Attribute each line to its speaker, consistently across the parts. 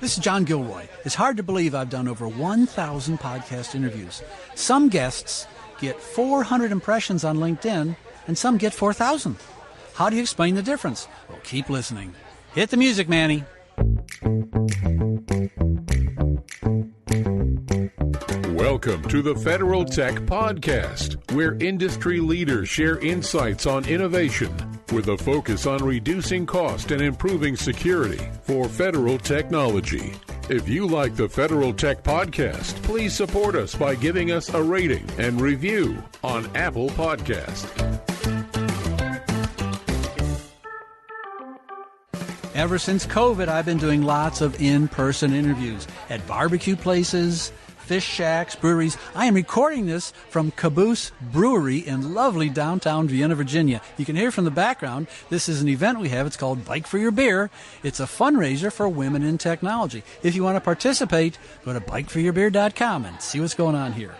Speaker 1: This is John Gilroy. It's hard to believe I've done over 1,000 podcast interviews. Some guests get 400 impressions on LinkedIn, and some get 4,000. How do you explain the difference? Well, keep listening. Hit the music, Manny.
Speaker 2: Welcome to the Federal Tech Podcast, where industry leaders share insights on innovation with a focus on reducing cost and improving security for federal technology. If you like the Federal Tech Podcast, please support us by giving us a rating and review on Apple Podcast.
Speaker 1: Ever since COVID, I've been doing lots of in-person interviews at barbecue places, fish shacks, breweries. I am recording this from Caboose Brewery in lovely downtown Vienna, Virginia. You can hear from the background, this is an event we have. It's called Bike for Your Beer. It's a fundraiser for women in technology. If you want to participate, go to bikeforyourbeer.com and see what's going on here.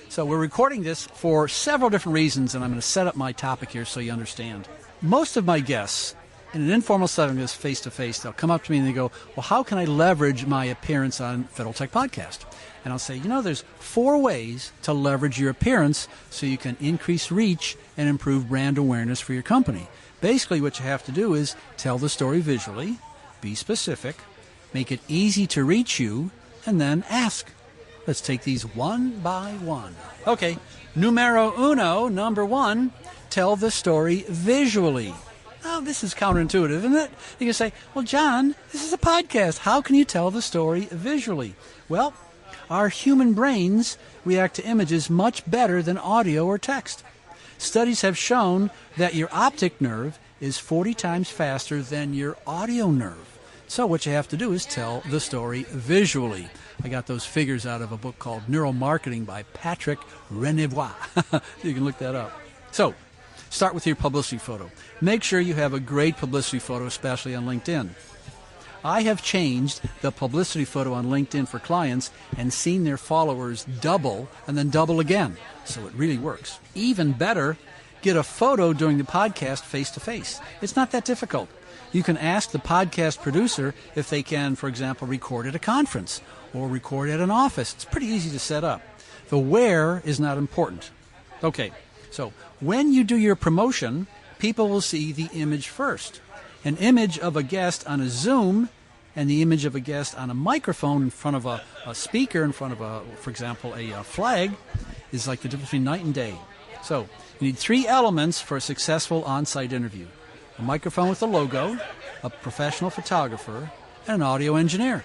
Speaker 1: So we're recording this for several different reasons, and I'm going to set up my topic here so you understand. Most of my guests, in an informal setting, this face-to-face, they'll come up to me and they go, well, how can I leverage my appearance on Federal Tech Podcast? And I'll say, there's 4 ways to leverage your appearance so you can increase reach and improve brand awareness for your company. Basically, what you have to do is tell the story visually, be specific, make it easy to reach you, and then ask. Let's take these one by one. Okay, numero uno, number 1, tell the story visually. Oh, this is counterintuitive, isn't it? You can say, well, John, this is a podcast. How can you tell the story visually? Well, our human brains react to images much better than audio or text. Studies have shown that your optic nerve is 40 times faster than your audio nerve. So what you have to do is tell the story visually. I got those figures out of a book called Neuromarketing by Patrick Renevoix. You can look that up. So, start with your publicity photo. Make sure you have a great publicity photo, especially on LinkedIn. I have changed the publicity photo on LinkedIn for clients and seen their followers double and then double again. So it really works. Even better, get a photo during the podcast face-to-face. It's not that difficult. You can ask the podcast producer if they can, for example, record at a conference or record at an office. It's pretty easy to set up. The where is not important. Okay, so when you do your promotion, people will see the image first. An image of a guest on a Zoom and the image of a guest on a microphone in front of a speaker, in front of, for example, a flag, is like the difference between night and day. So you need 3 elements for a successful on-site interview. A microphone with a logo, a professional photographer, and an audio engineer.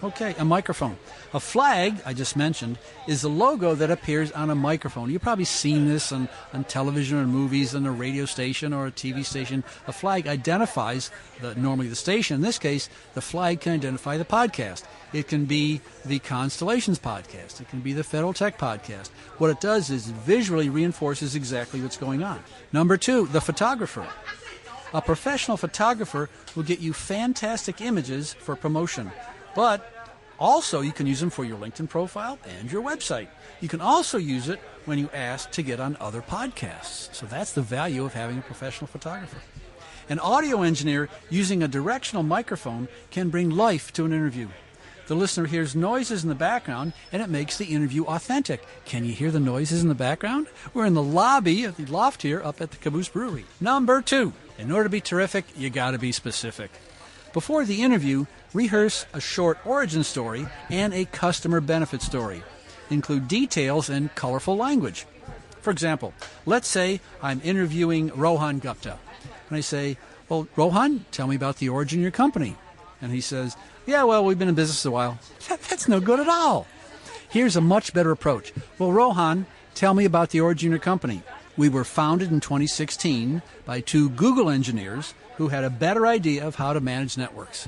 Speaker 1: Okay, a microphone. A flag, I just mentioned, is a logo that appears on a microphone. You've probably seen this on television or movies, on a radio station or a TV station. A flag identifies normally the station. In this case, the flag can identify the podcast. It can be the Constellations podcast. It can be the Federal Tech podcast. What it does is visually reinforces exactly what's going on. Number 2, the photographer. A professional photographer will get you fantastic images for promotion. But also, you can use them for your LinkedIn profile and your website. You can also use it when you ask to get on other podcasts. So that's the value of having a professional photographer. An audio engineer using a directional microphone can bring life to an interview. The listener hears noises in the background, and it makes the interview authentic. Can you hear the noises in the background? We're in the lobby of the loft here up at the Caboose Brewery. Number 2, in order to be terrific, you got to be specific. Before the interview, rehearse a short origin story and a customer benefit story. Include details and colorful language. For example, let's say I'm interviewing Rohan Gupta. And I say, well, Rohan, tell me about the origin of your company. And he says, yeah, well, we've been in business a while. That's no good at all. Here's a much better approach. Well, Rohan, tell me about the origin of your company. We were founded in 2016 by 2 Google engineers who had a better idea of how to manage networks.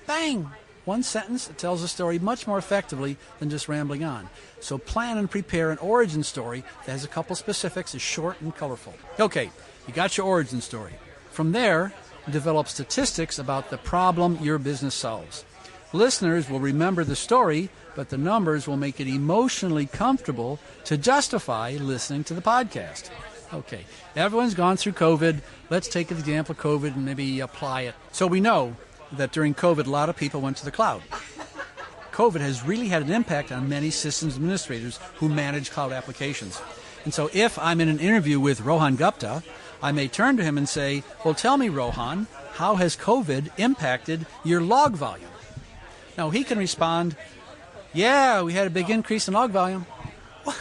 Speaker 1: Bang! One sentence that tells a story much more effectively than just rambling on. So plan and prepare an origin story that has a couple specifics, is short and colorful. Okay, you got your origin story. From there, develop statistics about the problem your business solves. Listeners will remember the story, but the numbers will make it emotionally comfortable to justify listening to the podcast. Okay, everyone's gone through COVID. Let's take an example of COVID and maybe apply it. So we know that during COVID, a lot of people went to the cloud. COVID has really had an impact on many systems administrators who manage cloud applications. And so if I'm in an interview with Rohan Gupta, I may turn to him and say, well, tell me, Rohan, how has COVID impacted your log volume? Now, he can respond, yeah, we had a big increase in log volume. Well,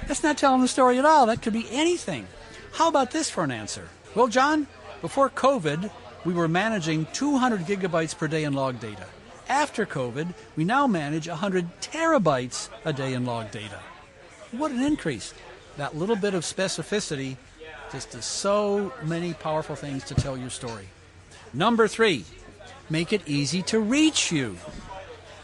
Speaker 1: that's not telling the story at all. That could be anything. How about this for an answer? Well, John, before COVID, we were managing 200 gigabytes per day in log data. After COVID, we now manage 100 terabytes a day in log data. What an increase. That little bit of specificity just does so many powerful things to tell your story. Number 3, make it easy to reach you.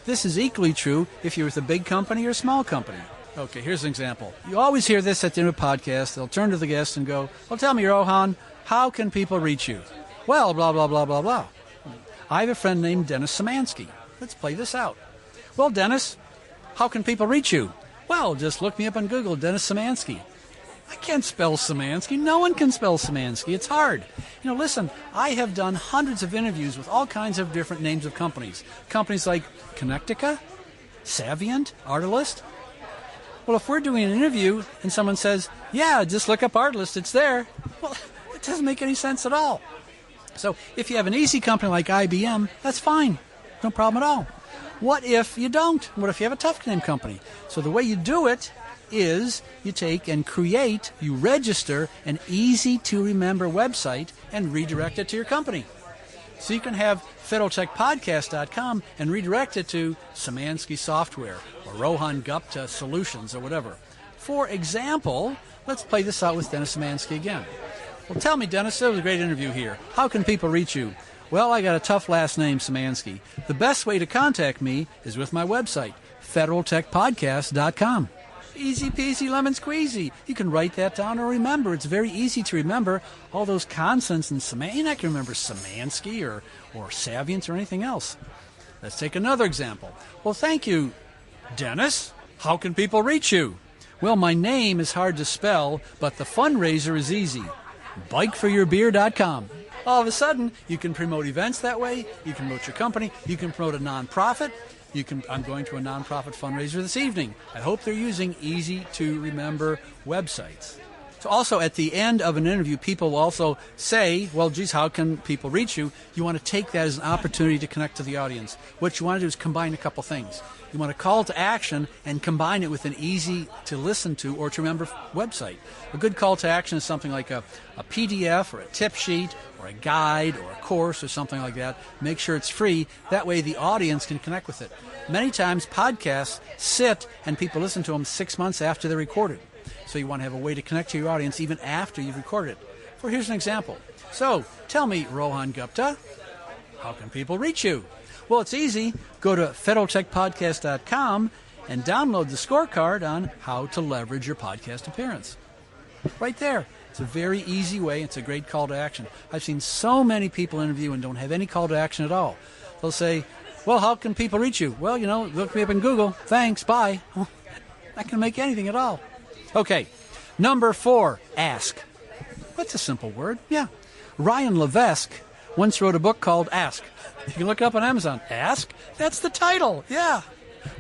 Speaker 1: This is equally true if you're with a big company or a small company. Okay, here's an example. You always hear this at the end of a podcast. They'll turn to the guest and go, well, tell me, Rohan, how can people reach you? Well, blah, blah, blah, blah, blah. I have a friend named Dennis Szymanski. Let's play this out. Well, Dennis, how can people reach you? Well, just look me up on Google, Dennis Szymanski. I can't spell Szymanski. No one can spell Szymanski. It's hard. Listen, I have done hundreds of interviews with all kinds of different names of companies. Companies like Connectica, Savient, Artilist. Well, if we're doing an interview and someone says, yeah, just look up Artilist, it's there. Well, it doesn't make any sense at all. So if you have an easy company like IBM, that's fine. No problem at all. What if you don't? What if you have a tough name company? So the way you do it is you take and you register an easy-to-remember website and redirect it to your company. So you can have federaltechpodcast.com and redirect it to Szymanski Software or Rohan Gupta Solutions or whatever. For example, let's play this out with Dennis Szymanski again. Well, tell me, Dennis, it was a great interview here. How can people reach you? Well, I got a tough last name, Szymanski. The best way to contact me is with my website, federaltechpodcast.com. Easy peasy lemon squeezy. You can write that down or remember. It's very easy to remember all those consonants in Szymanski. You're not going to remember Szymanski or Savient or anything else. Let's take another example. Well, thank you, Dennis. How can people reach you? Well, my name is hard to spell, but the fundraiser is easy. Bikeforyourbeer.com. All of a sudden, you can promote events that way. You can promote your company. You can promote a nonprofit. I'm going to a nonprofit fundraiser this evening. I hope they're using easy-to-remember websites. So also at the end of an interview, people will also say, well, geez, how can people reach you? You want to take that as an opportunity to connect to the audience. What you want to do is combine a couple things. You want to call to action and combine it with an easy-to-listen-to or to remember website. A good call to action is something like a PDF or a tip sheet or a guide or a course or something like that. Make sure it's free. That way the audience can connect with it. Many times podcasts sit and people listen to them 6 months after they're recorded. So you want to have a way to connect to your audience even after you've recorded it. Here's an example. So tell me, Rohan Gupta, how can people reach you? Well, it's easy. Go to federaltechpodcast.com and download the scorecard on how to leverage your podcast appearance. Right there. It's a very easy way. It's a great call to action. I've seen so many people interview and don't have any call to action at all. They'll say, well, how can people reach you? Well, look me up in Google. Thanks. Bye. Well, not going to make anything at all. Okay. Number 4, ask. That's a simple word. Yeah. Ryan Levesque once wrote a book called Ask. You can look it up on Amazon. Ask? That's the title. Yeah.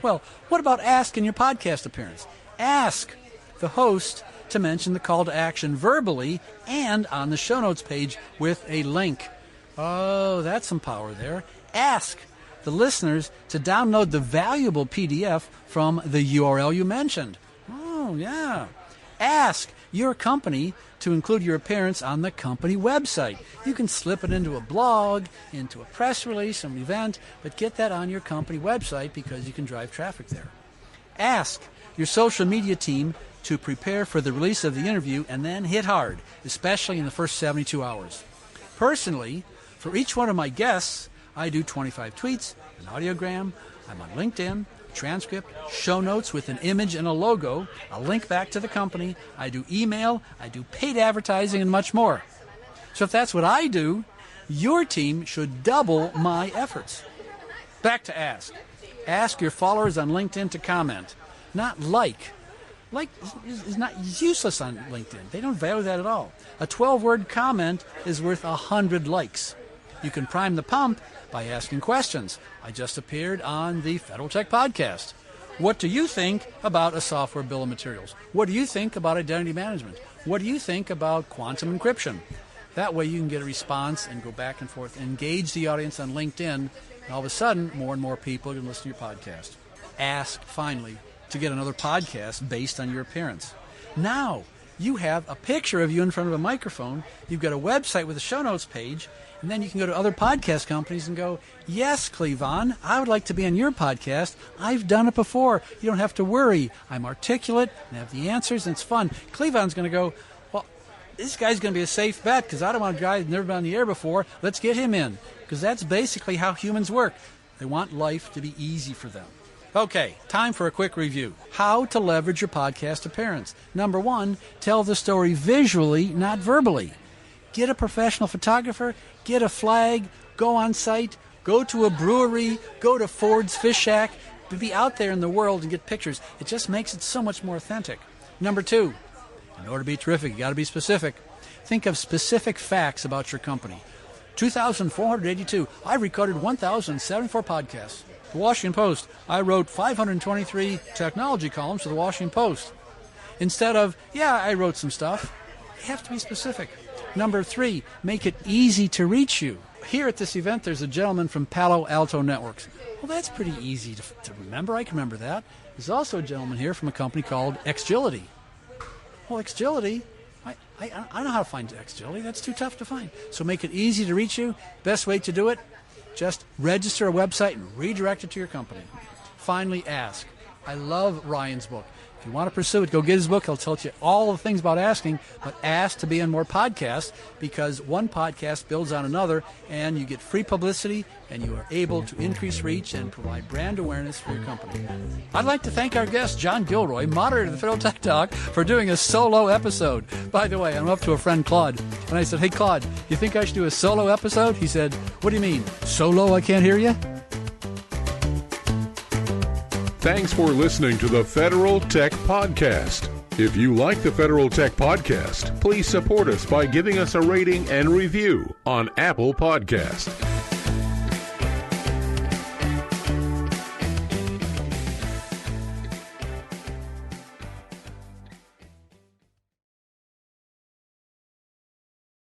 Speaker 1: Well, what about ask in your podcast appearance? Ask the host to mention the call to action verbally and on the show notes page with a link. Oh, that's some power there. Ask the listeners to download the valuable PDF from the URL you mentioned. Oh, yeah. Ask your company to include your appearance on the company website. You can slip it into a blog, into a press release, an event, but get that on your company website because you can drive traffic there. Ask your social media team to prepare for the release of the interview and then hit hard, especially in the first 72 hours. Personally, for each one of my guests, I do 25 tweets, an audiogram, I'm on LinkedIn, transcript, show notes with an image and a logo, a link back to the company, I do email, I do paid advertising, and much more. So if that's what I do, your team should double my efforts. Back to ask. Ask your followers on LinkedIn to comment, not like. Like is useless on LinkedIn. They don't value that at all. A 12-word comment is worth 100 likes. You can prime the pump by asking questions. I just appeared on the Federal Tech Podcast. What do you think about a software bill of materials? What do you think about identity management? What do you think about quantum encryption? That way you can get a response and go back and forth, engage the audience on LinkedIn, and all of a sudden, more and more people are going to listen to your podcast. Ask, finally, to get another podcast based on your appearance. Now, you have a picture of you in front of a microphone, you've got a website with a show notes page, and then you can go to other podcast companies and go, yes, Cleavon, I would like to be on your podcast. I've done it before. You don't have to worry. I'm articulate and have the answers, and it's fun. Cleavon's going to go, well, this guy's going to be a safe bet because I don't want a guy who's never been on the air before. Let's get him in, because that's basically how humans work. They want life to be easy for them. Okay, time for a quick review. How to leverage your podcast appearance. Number 1, tell the story visually, not verbally. Get a professional photographer, get a flag, go on site, go to a brewery, go to Ford's Fish Shack, be out there in the world and get pictures. It just makes it so much more authentic. Number 2, in order to be terrific, you got to be specific. Think of specific facts about your company. 2,482. I recorded 1,074 podcasts. The Washington Post. I wrote 523 technology columns for the Washington Post. Instead of, yeah, I wrote some stuff, you have to be specific. Number 3, make it easy to reach you. Here at this event, there's a gentleman from Palo Alto Networks. Well, that's pretty easy to remember. I can remember that. There's also a gentleman here from a company called Xgility. Well, Xgility, I know how to find Xgility. That's too tough to find. So make it easy to reach you. Best way to do it, just register a website and redirect it to your company. Finally, ask. I love Ryan's book. If you want to pursue it, go get his book. He'll tell you all the things about asking, but ask to be on more podcasts, because one podcast builds on another, and you get free publicity, and you are able to increase reach and provide brand awareness for your company. I'd like to thank our guest, John Gilroy, moderator of the Federal Tech Talk, for doing a solo episode. By the way, I'm up to a friend, Claude, and I said, hey, Claude, you think I should do a solo episode? He said, what do you mean, solo, I can't hear you?
Speaker 2: Thanks for listening to the Federal Tech Podcast. If you like the Federal Tech Podcast, please support us by giving us a rating and review on Apple Podcast.